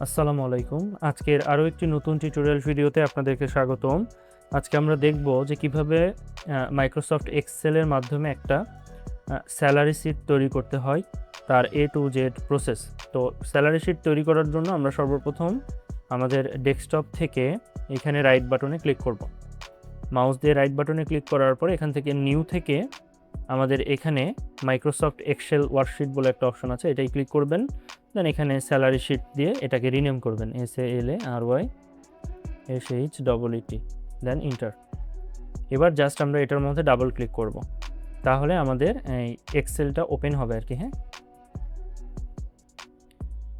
আসসালামু আলাইকুম। আজকের আরও একটি নতুন টিউটোরিয়াল ভিডিওতে আপনাদেরকে স্বাগতম। আজকে আমরা দেখব যে কিভাবে মাইক্রোসফট এক্সেলের মাধ্যমে একটা স্যালারি শিট তৈরি করতে হয়, তার এ টু জেড প্রসেস। তো স্যালারি শিট তৈরি করার জন্য আমরা সর্বপ্রথম আমাদের ডেস্কটপ থেকে এখানে রাইট বাটনে ক্লিক করব। মাউস দিয়ে রাইট বাটনে ক্লিক করার পরে এখান থেকে নিউ থেকে আমাদের এখানে মাইক্রোসফট এক্সেল ওয়ার্কশিট বলে একটা অপশন আছে, এটাই ক্লিক করবেন। দেন এখানে স্যালারি শিট দিয়ে এটাকে রিনেম করবেন SALARYSHEET, দেন ইন্টার। এবার জাস্ট আমরা এটার মধ্যে ডাবল ক্লিক করব, তাহলে আমাদের এই এক্সেলটা ওপেন হবে আর কি। হ্যাঁ,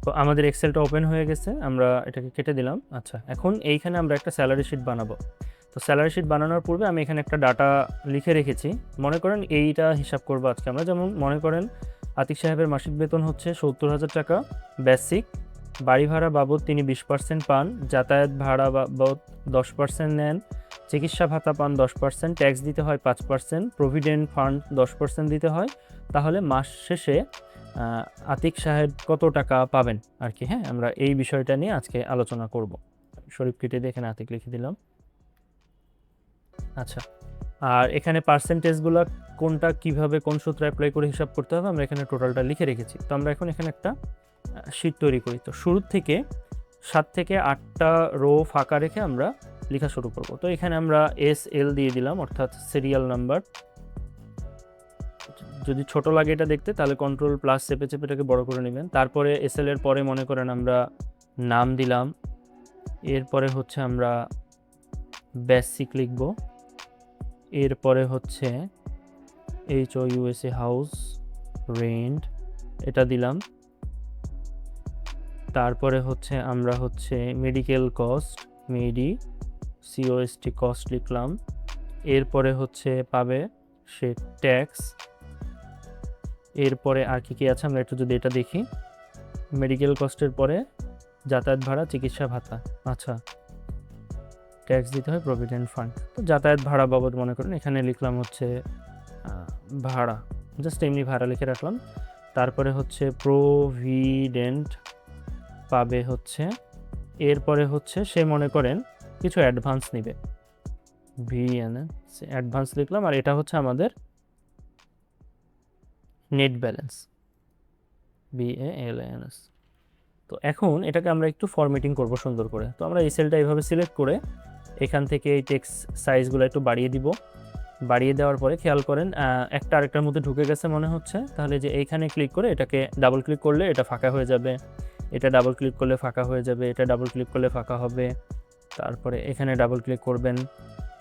তো আমাদের এক্সেলটা ওপেন হয়ে গেছে, আমরা এটাকে কেটে দিলাম। আচ্ছা, এখন এইখানে আমরা একটা স্যালারি শিট বানাবো। তো স্যালারি শিট বানানোর পূর্বে আমি এখানে একটা ডাটা লিখে রেখেছি। মনে করেন এইটা হিসাব করবো আজকে আমরা। যেমন মনে করেন আতিক সাহেবের মাসিক বেতন হচ্ছে 70,000 টাকা বেসিক, বাড়ি ভাড়া বাবদ তিনি 20% পান, যাতায়াত ভাড়া বাবদ 10% নেন, চিকিৎসা ভাতা পান 10%, ট্যাক্স দিতে হয় 5%, প্রভিডেন্ট ফান্ড 10% দিতে হয়। তাহলে মাস শেষে আতিক সাহেব কত টাকা পাবেন আর কি। হ্যাঁ, আমরা এই বিষয়টা নিয়ে আজকে আলোচনা করব। শরীফ কেটে দিয়ে এখানে আতিক লিখে দিলাম। আচ্ছা, আর এখানে পার্সেন্টেজগুলো কোনটা কিভাবে কোন সূত্র অ্যাপ্লাই করে হিসাব করতে হবে আমরা এখানে টোটালটা লিখে রেখেছি। তো আমরা এখন এখানে একটা শিট তৈরি করি। তো শুরুর থেকে 7 থেকে 8টা রো ফাঁকা রেখে আমরা লেখা শুরু করব। তো এখানে আমরা SL দিয়ে দিলাম, অর্থাৎ সিরিয়াল নাম্বার। যদি ছোট লাগে এটা দেখতে, তাহলে কন্ট্রোল প্লাস চেপে চেপে এটাকে বড় করে নেবেন। তারপরে SL এর পরে মনে করেন আমরা নাম দিলাম, এরপরে হচ্ছে আমরা বেসিক লিখব, এরপরে হচ্ছে HOUSE হাউস রেন্ট এটা দিলাম। তারপরে হচ্ছে আমরা হচ্ছে মেডিকেল কস্ট COST কস্ট লিখলাম। এরপরে হচ্ছে পাবে সে ট্যাক্স। এরপরে আর কি আছে আমরা একটু যদি এটা দেখি, মেডিকেল কস্টের পরে যাতায়াত ভাড়া, চিকিৎসা ভাতা। আচ্ছা, ট্যাক্স দিতে হয়, প্রভিডেন্ট ফান্ড। তো যাতায়াত ভাড়া বাবদ মনে করেন এখানে লিখলাম হচ্ছে ভাড়া, জাস্ট এমনি ভাড়া লিখে রাখলাম। তারপরে হচ্ছে প্রভিডেন্ট পাবে হচ্ছে, এরপরে হচ্ছে সে মনে করেন কিছু অ্যাডভান্স নেবে, অ্যাডভান্স লিখলাম। আর এটা হচ্ছে আমাদের নেট ব্যালেন্স, BALANS। তো এখন এটাকে আমরা একটু ফরম্যাটিং করব সুন্দর করে। তো আমরা এই সেলটা এইভাবে সিলেক্ট করে এখান থেকে এই টেক্সট সাইজগুলো একটু বাড়িয়ে দিব। বাড়িয়ে দেওয়ার পরে খেয়াল করেন একটা আরেকটার মধ্যে ঢুকে গেছে মনে হচ্ছে। তাহলে যে এইখানে ক্লিক করে এটাকে ডাবল ক্লিক করলে এটা ফাঁকা হয়ে যাবে, এটা ডাবল ক্লিক করলে ফাঁকা হয়ে যাবে, এটা ডাবল ক্লিক করলে ফাঁকা হবে। তারপরে এখানে ডাবল ক্লিক করবেন,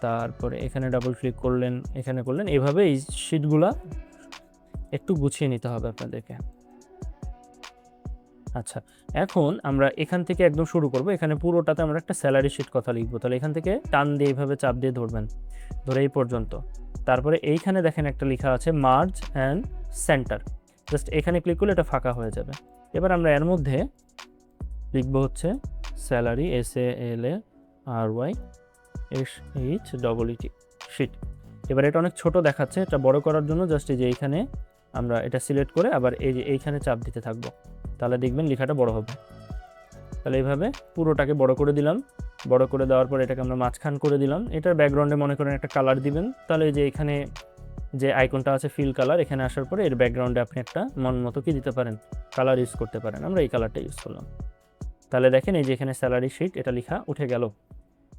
তারপরে এখানে ডাবল ক্লিক করলেন, এখানে করলেন। এইভাবে এই শিটগুলা একটু গুছিয়ে নিতে হবে আপনাদেরকে। আচ্ছা, এখন আমরা এখান থেকে একদম শুরু করব। এখানে পুরোটাতে আমরা একটা স্যালারি শিট কথা লিখবো। তাহলে এখান থেকে টান দিয়ে এইভাবে চাপ দিয়ে ধরবেন, ধরে এই পর্যন্ত। তারপরে এইখানে দেখেন একটা লেখা আছে মার্জ অ্যান্ড সেন্টার, জাস্ট এখানে ক্লিক করলে এটা ফাঁকা হয়ে যাবে। এবার আমরা এর মধ্যে লিখবো হচ্ছে স্যালারি SALARYSHEET শিট। এবার এটা অনেক ছোট দেখাচ্ছে, এটা বড় করার জন্য জাস্ট এই যে এইখানে আমরা এটা সিলেক্ট করে আবার এই যে এইখানে চাপ দিতে থাকবো, তাহলে দেখবেন লেখাটা বড় হবে। তাহলে এইভাবে পুরোটাকে বড় করে দিলাম। বড় করে দেওয়ার পর এটাকে আমরা মাঝখান করে দিলাম। এটার ব্যাকগ্রাউন্ডে মনে করেন একটা কালার দিবেন। তাহলে এই যে এখানে যে আইকনটা আছে ফিল কালার, এখানে আসার পরে এর ব্যাকগ্রাউন্ডে আপনি একটা মন মতো কি দিতে পারেন, কালার ইউজ করতে পারেন। আমরা এই কালারটা ইউজ করলাম। তাহলে দেখেন এই যে এখানে স্যালারি শিট এটা লেখা উঠে গেল।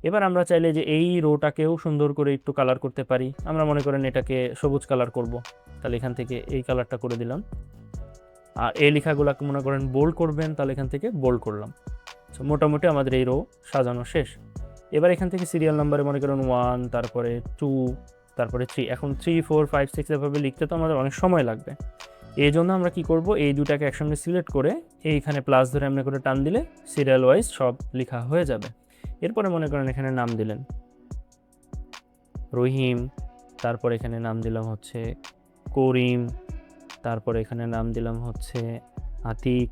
এবার আমরা চাইলে যে এই রোটাকেও সুন্দর করে একটু কালার করতে পারি। আমরা মনে করেন এটাকে সবুজ কালার করব, তাহলে এখান থেকে এই কালারটা করে দিলাম। আর এই লেখাগুলোকে মনে করেন বোল্ড করবেন, তাহলে এখান থেকে বোল্ড করলাম। সো মোটামুটি আমাদের এই রো সাজানো শেষ। এবার এখান থেকে সিরিয়াল নাম্বারে মনে করেন 1, তারপরে 2, তারপরে 3। এখন 3, 4, 5, 6 এভাবে লিখতে তো আমাদের অনেক সময় লাগবে। এই জন্য আমরা কি করব, এই দুটাকে একসঙ্গে সিলেক্ট করে এইখানে প্লাস ধরে এমনি করে টান দিলে সিরিয়াল ওয়াইজ সব লেখা হয়ে যাবে। এরপরে মনে করেন এখানে নাম দিলেন রহিম, তারপর এখানে নাম দিলাম হচ্ছে করিম, তারপরে এখানে নাম দিলাম হচ্ছে আতিক,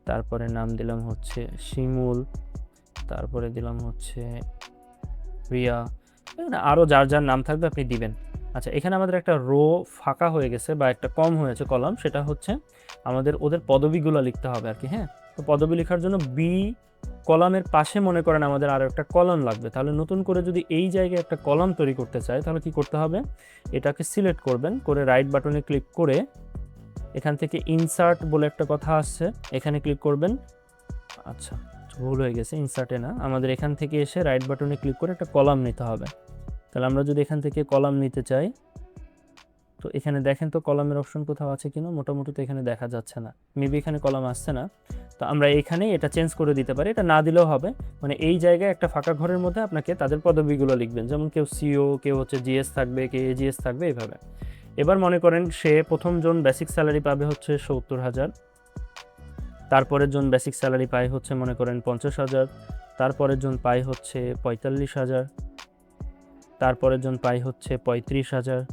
তারপরে নাম দিলাম হচ্ছে শিমুল, তারপরে দিলাম হচ্ছে রিয়া। আরও যার যার নাম থাকবে আপনি দিবেন। আচ্ছা, এখানে আমাদের একটা রো ফাঁকা হয়ে গেছে বা একটা কম হয়েছে কলাম, সেটা হচ্ছে আমাদের ওদের পদবিগুলো লিখতে হবে আর কি। হ্যাঁ, তো পদবি লেখার জন্য বি কলামের পাশে মনে করেন আমাদের আরও একটা কলাম লাগবে। তাহলে নতুন করে যদি এই জায়গায় একটা কলাম তৈরি করতে চাই তাহলে কি করতে হবে, এটাকে সিলেক্ট করবেন, করে রাইট বাটনে ক্লিক করে এখান থেকে ইনসার্ট বলে একটা কথা আসছে, এখানে ক্লিক করবেন। আচ্ছা ভুল হয়ে গেছে, ইনসার্টে না, আমাদের এখান থেকে এসে রাইট বাটনে ক্লিক করে একটা কলাম নিতে হবে। তাহলে আমরা যদি এখান থেকে কলাম নিতে চাই, তো এখানে দেখেন তো কলামের অপশন কোথাও আছে কিনা, মোটামুটি তো এখানে দেখা যাচ্ছে না, মেবি এখানে কলাম আসছে না। তো আমরা এইখানেই এটা চেঞ্জ করে দিতে পারি, এটা না দিলেও হবে। মানে এই জায়গায় একটা ফাঁকা ঘরের মধ্যে আপনাকে তাদের পদবিগুলো লিখবেন, যেমন কেউ সিও, কেউ হচ্ছে জিএস থাকবে, কে এজিএস থাকবে, এইভাবে। এবার মনে করেন সে প্রথম জন বেসিক স্যালারি পাবে হচ্ছে 70,000, তারপরের জন বেসিক স্যালারি পায় হচ্ছে মনে করেন 50,000, তারপরের জন পায় হচ্ছে 45,000, তারপরের জন পায় হচ্ছে 35,000,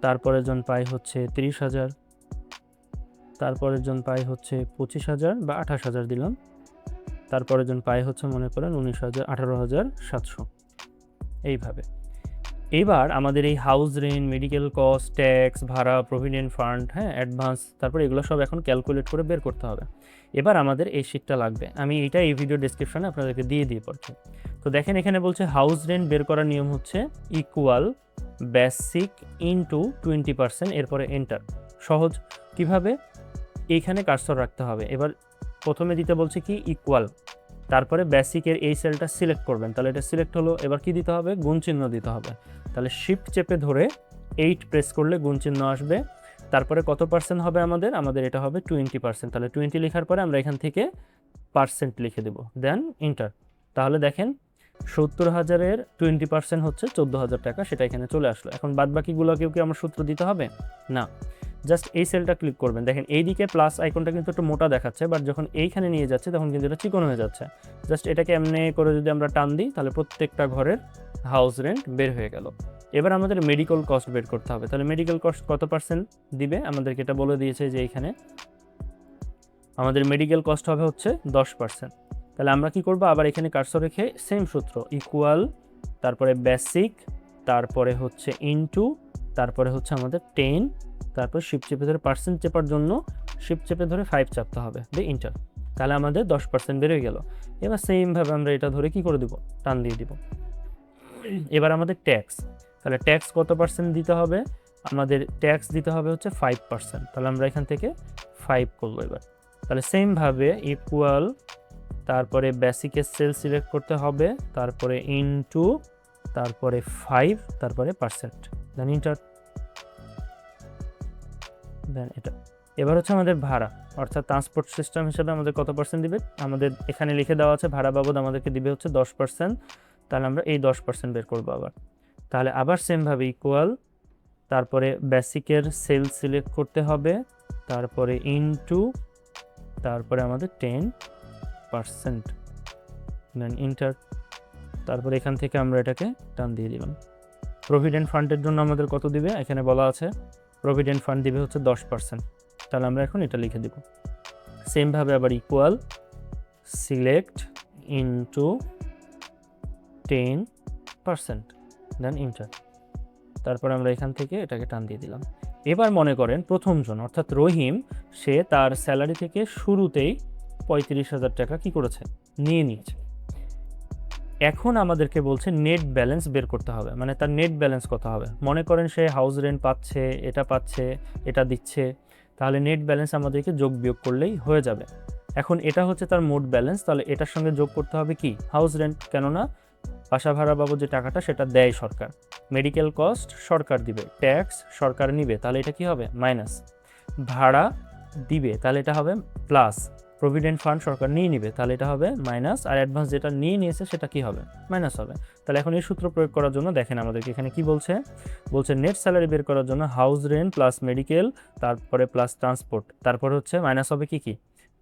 তারপরের জন পায় হচ্ছে 30,000, তারপরের জন পায় হচ্ছে 25,000 বা 28,000 দিলাম, তারপরের জন পায় হচ্ছে মনে করেন 18,700, এইভাবে। এবার আমাদের এই house rent, medical cost, tax, ভাড়া, প্রভিডেন্ট ফান্ড, হ্যাঁ, অ্যাডভান্স, তারপরে এগুলো সব এখন ক্যালকুলেট করে বের করতে হবে। এবার আমাদের এই শিটটা লাগবে, আমি এইটা এই ভিডিও ডেসক্রিপশনে আপনাদেরকে দিয়ে পড়ছি। তো দেখেন এখানে বলছে হাউস রেন্ট বের করার নিয়ম হচ্ছে ইকুয়াল বেসিক ইনটু 20%, এরপরে এন্টার। সহজ। কিভাবে? এইখানে কার্সর রাখতে হবে। এবার প্রথমে দিতে বলছে কি ইকুয়াল, তারপরে বেসিকের এই সেলটা সিলেক্ট করবেন, তাহলে এটা সিলেক্ট হলো। এবার কি দিতে হবে? গুণ চিহ্ন দিতে হবে। তাহলে শিফট চেপে ধরে 8 প্রেস করলে গুণ চিহ্ন আসবে। তারপরে কত পার্সেন্ট হবে আমাদের এটা হবে 20%। তাহলে 20 লেখার পরে আমরা এখান থেকে পার্সেন্ট লিখে দেব, দেন ইন্টার। তাহলে দেখেন 70,000-এর 20% হচ্ছে 14,000 টাকা, সেটা এখানে চলে আসলো। এখন বাদ বাকিগুলোকেও কি আমার সূত্র দিতে হবে? না, জাস্ট এই সেলটা ক্লিক করবেন। দেখেন এইদিকে প্লাস আইকনটা কিন্তু একটু মোটা দেখাচ্ছে, বাট যখন এইখানে নিয়ে যাচ্ছে তখন কিন্তু এটা চিকন হয়ে যাচ্ছে। জাস্ট এটাকে এমনি করে যদি আমরা টান দিই তাহলে প্রত্যেকটা ঘরের হাউস রেন্ট বের হয়ে গেল। এবার আমাদের মেডিকেল কস্ট বের করতে হবে। তাহলে মেডিকেল কস্ট কত পার্সেন্ট দিবে আমাদেরকে এটা বলে দিয়েছে যে এইখানে আমাদের মেডিকেল কস্ট হবে হচ্ছে 10%। তাহলে আমরা কি করব, আবার এখানে কার্সর রেখে সেম সূত্র ইকুয়াল, তারপরে বেসিক, তারপরে হচ্ছে ইনটু, তারপরে হচ্ছে আমাদের 10, তারপর শিফট চেপে ধরে পার্সেন্ট চেপার জন্য শিফট চেপে ধরে 5 চাপতে হবে, দিয়ে ইন্টার। তাহলে আমাদের 10% বেড়ে গেল। এবার সেমভাবে আমরা এটা ধরে কি করে দিব, টান দিয়ে দিব। এবার আমাদের ট্যাক্স, তাহলে ট্যাক্স কত পার্সেন্ট দিতে হবে? আমাদের ট্যাক্স দিতে হবে হচ্ছে 5%। তাহলে আমরা এখান থেকে 5 করবো এবার। তাহলে সেমভাবে ইকুয়াল, তারপরে বেসিকের সেল সিলেক্ট করতে হবে, তারপরে ইনটু, তারপরে 5, তারপরে পার্সেন্ট, দেন ইন্টার, দেন এটা। এবার হচ্ছে আমাদের ভাড়া, অর্থাৎ ট্রান্সপোর্ট সিস্টেম হিসেবে আমাদের কত পার্সেন্ট দিবে, আমাদের এখানে লিখে দেওয়া আছে ভাড়া বাবদ আমাদেরকে দিবে হচ্ছে 10%। তাহলে আমরা এই 10% বের করবো আবার। তাহলে আবার সেমভাবে ইকুয়াল, তারপরে বেসিকের সেল সিলেক্ট করতে হবে, তারপরে ইনটু, তারপরে আমাদের 10%, দেন ইন্টার। তারপরে এখান থেকে আমরা এটাকে টান দিয়ে দিলাম। প্রভিডেন্ট ফান্ডের জন্য আমাদের কত দিবে এখানে বলা আছে, প্রভিডেন্ট ফান্ড দিবে হচ্ছে 10%। তাহলে আমরা এখন এটা লিখে দিব। সেমভাবে আবার ইকুয়াল, সিলেক্ট ইনটু 10%, দেন ইন্টার। তারপর আমরা এখান থেকে এটাকে টান দিয়ে দিলাম। এবার মনে করেন প্রথমজন অর্থাৎ রহিম, সে তার স্যালারি থেকে শুরুতেই 35,000 টাকা কি করেছে, নিয়ে নিয়েছে। এখন আমাদেরকে বলছে নেট ব্যালেন্স বের করতে হবে, মানে তার নেট ব্যালেন্স কত হবে। মনে করেন সে হাউস রেন্ট পাচ্ছে, এটা দিচ্ছে, তাহলে নেট ব্যালেন্স আমাদেরকে যোগ বিয়োগ করলেই হয়ে যাবে। এখন এটা হচ্ছে তার মোট ব্যালেন্স, তাহলে এটার সঙ্গে যোগ করতে হবে কি, হাউস রেন্ট, কেননা বাসা ভাড়া বাবদ যে টাকাটা সেটা দেয় সরকার, মেডিকেল কস্ট সরকার দিবে, ট্যাক্স সরকার নিবে, তাহলে এটা কি হবে মাইনাস, ভাড়া দিবে তাহলে এটা হবে প্লাস, প্রভিডেন্ট ফান্ড সরকার নিয়ে নিবে তাহলে এটা হবে মাইনাস, আর অ্যাডভান্স যেটা নিয়ে নিয়েছে সেটা কি হবে, মাইনাস হবে। তাহলে এখন এই সূত্র প্রয়োগ করার জন্য দেখেন আমাদেরকে এখানে কি বলছে, নেট স্যালারি বের করার জন্য হাউস রেন্ট প্লাস মেডিকেল, তারপরে প্লাস ট্রান্সপোর্ট, তারপরে হচ্ছে মাইনাস হবে কি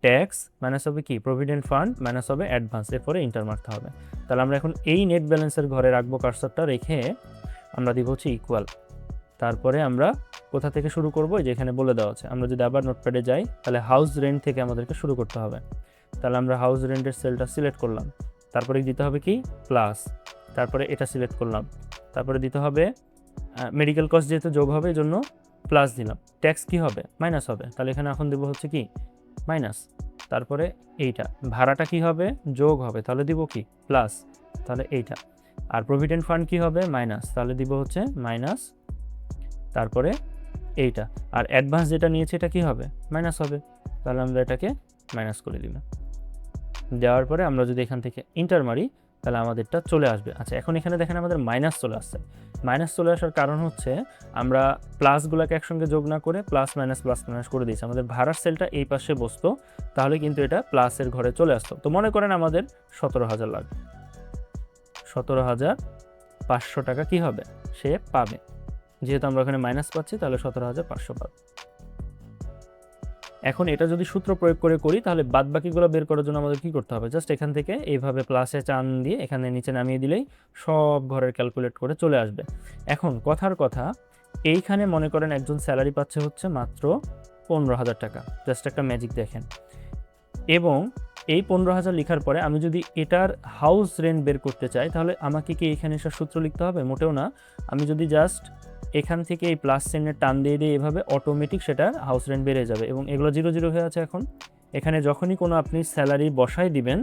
ট্যাক্স, মাইনাস হবে কি প্রভিডেন্ট ফান্ড, মাইনাস হবে অ্যাডভান্স, এরপরে ইন্টার মারতে হবে। তাহলে আমরা এখন এই নেট ব্যালেন্সের ঘরে রাখবো কার্সরটা, রেখে আমরা দিব হচ্ছে ইকুয়াল। তারপরে আমরা কোথা থেকে শুরু করবো, যে এখানে বলে দেওয়া আছে। আমরা যদি আবার নোটপ্যাডে যাই তাহলে হাউস রেন্ট থেকে আমাদেরকে শুরু করতে হবে। তাহলে আমরা হাউস রেন্টের সেলটা সিলেক্ট করলাম, তারপরে দিতে হবে কি প্লাস, তারপরে এটা সিলেক্ট করলাম, তারপরে দিতে হবে মেডিকেল কস্ট, যেহেতু যোগ হবে এই জন্য প্লাস দিলাম, ট্যাক্স কি হবে মাইনাস হবে, তাহলে এখানে এখন দেবো হচ্ছে কি মাইনাস, তারপরে এইটা ভাড়াটা কি হবে, যোগ হবে, তাহলে দিব কি প্লাস, তাহলে এইটা। আর প্রভিডেন্ট ফান্ড কি হবে, মাইনাস, তাহলে দিব হচ্ছে মাইনাস, তারপরে এইটা। আর অ্যাডভান্স যেটা নিয়েছে এটা কি হবে, মাইনাস হবে, তাহলে আমরা এটাকে মাইনাস করে দিলাম। দেওয়ার পরে আমরা যদি এখান থেকে ইন্টার মারি তাহলে আমাদেরটা চলে আসবে। আচ্ছা, এখন এখানে দেখেন আমাদের মাইনাস চলে আসছে। মাইনাস চলে আসার কারণ হচ্ছে আমরা প্লাসগুলোকে একসঙ্গে যোগ না করে প্লাস মাইনাস করে দিয়েছি। আমাদের ভাড়ার সেলটা এই পাশে বসতো, তাহলে কিন্তু এটা প্লাসের ঘরে চলে আসতো। তো মনে করেন আমাদের 17,000 লাগবে, 17,500 টাকা কি হবে, সে পাবে। যেহেতু আমরা ওখানে মাইনাস পাচ্ছি তাহলে 17,500 পাবে। এখন এটা যদি সূত্র প্রয়োগ করে করি তাহলে বাদ বাকিগুলো বের করার জন্য আমাদের কি করতে হবে, জাস্ট এখান থেকে এইভাবে প্লাসে চান দিয়ে এখানে নিচে নামিয়ে দিলেই সব ঘরের ক্যালকুলেট করে চলে আসবে। এখন কথার কথা, এইখানে মনে করেন একজন স্যালারি পাচ্ছে হচ্ছে মাত্র 15,000 টাকা, জাস্ট একটা ম্যাজিক দেখেন। এবং এই 15,000 লেখার পরে আমি যদি এটার হাউস রেন্ট বের করতে চাই তাহলে আমাকে কি এখানে এসে সূত্র লিখতে হবে, মোটেও না। আমি যদি জাস্ট এখান থেকে এই প্লাস চিহ্নের টান দিয়ে দিয়ে এভাবে অটোমেটিক সেটার হাউস রেন্ট বেড়ে যাবে। এবং এগুলো 0 0 হয়ে আছে। এখন এখানে যখনই কোনো আপনি স্যালারি বসাই দিবেন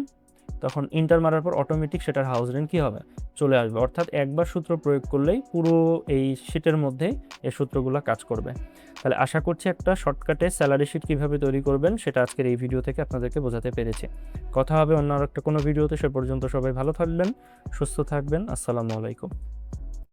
তখন ইন্টার মারার পর অটোমেটিক সেটার হাউস রেন্ট কী হবে, চলে আসবে। অর্থাৎ একবার সূত্র প্রয়োগ করলেই পুরো এই শিটের মধ্যে এই সূত্রগুলো কাজ করবে। তাহলে আশা করছি একটা শর্টকাটে স্যালারি শিট কীভাবে তৈরি করবেন সেটা আজকের এই ভিডিও থেকে আপনাদেরকে বোঝাতে পেরেছি। কথা হবে অন্য আরেকটা কোনো ভিডিওতে। সে পর্যন্ত সবাই ভালো থাকবেন, সুস্থ থাকবেন। আসসালামু আলাইকুম।